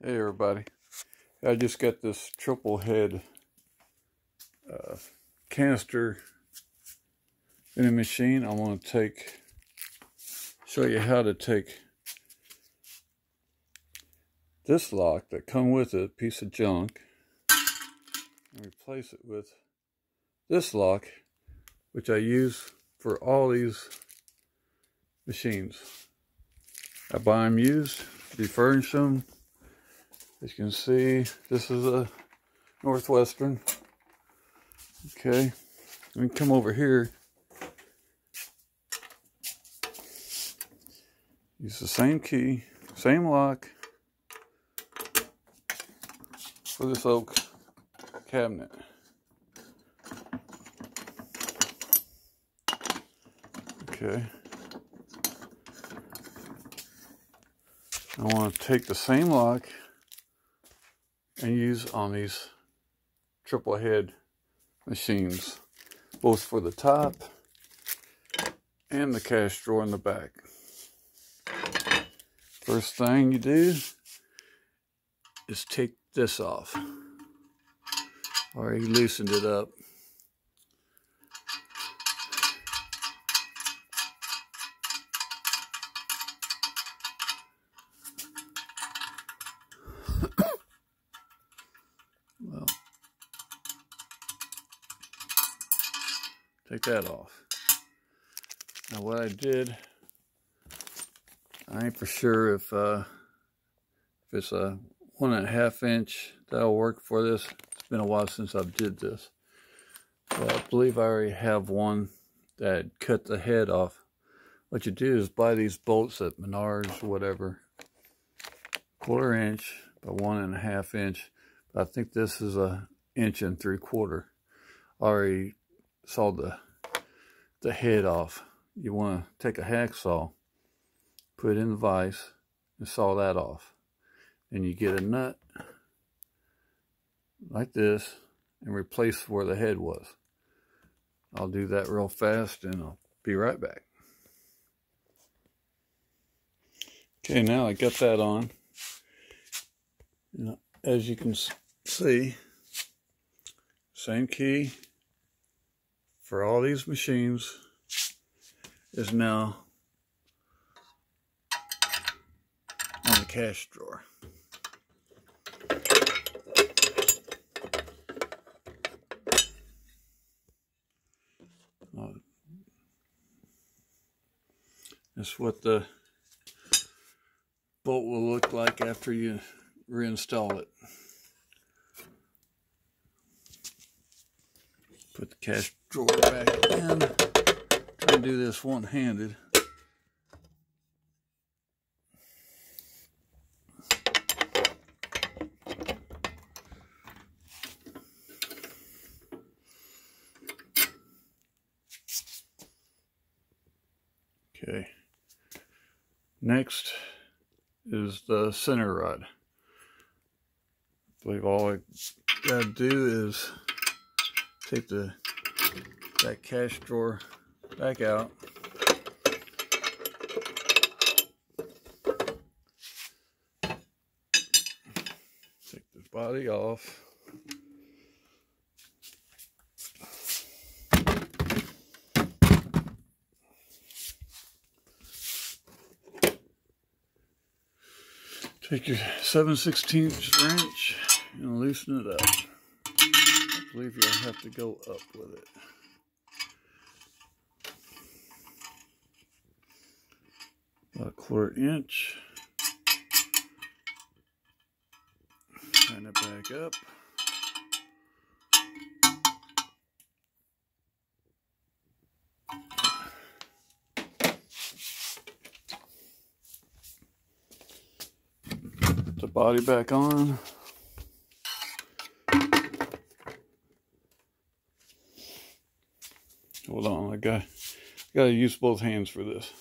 Hey everybody, I just got this triple head canister vending machine. I want to show you how to take this lock that come with it, piece of junk, and replace it with this lock, which I use for all these machines. I buy them used, refurnish them. As you can see, this is a Northwestern. Okay, let me come over here. Use the same key, same lock for this oak cabinet. Okay. I want to take the same lock and use on these triple head machines, both for the top and the cash drawer in the back. First thing you do is take this off. Already loosened it up. Well, take that off. Now what I did, I ain't for sure if it's a 1.5 inch that'll work for this. It's been a while since I've did this, but I believe I already have one that cut the head off. What you do is buy these bolts at Menards or whatever, 1/4 inch by 1.5 inch. I think this is 1 3/4 inch. I already sawed the head off. You want to take a hacksaw, put it in the vise, and saw that off. And you get a nut like this and replace where the head was. I'll do that real fast and I'll be right back. Okay, now I got that on. As you can see, same key for all these machines is now on the cash drawer. That's what the bolt will look like after you reinstall it. Put the cash drawer back in. Try and do this one-handed. Okay. Next is the center rod. I believe all I gotta do is take that cash drawer back out. Take the body off. Take your 7/16 wrench and loosen it up. I believe you'll have to go up with it. About 1/4 inch. Turn it back up. Put the body back on. Hold on, I gotta use both hands for this.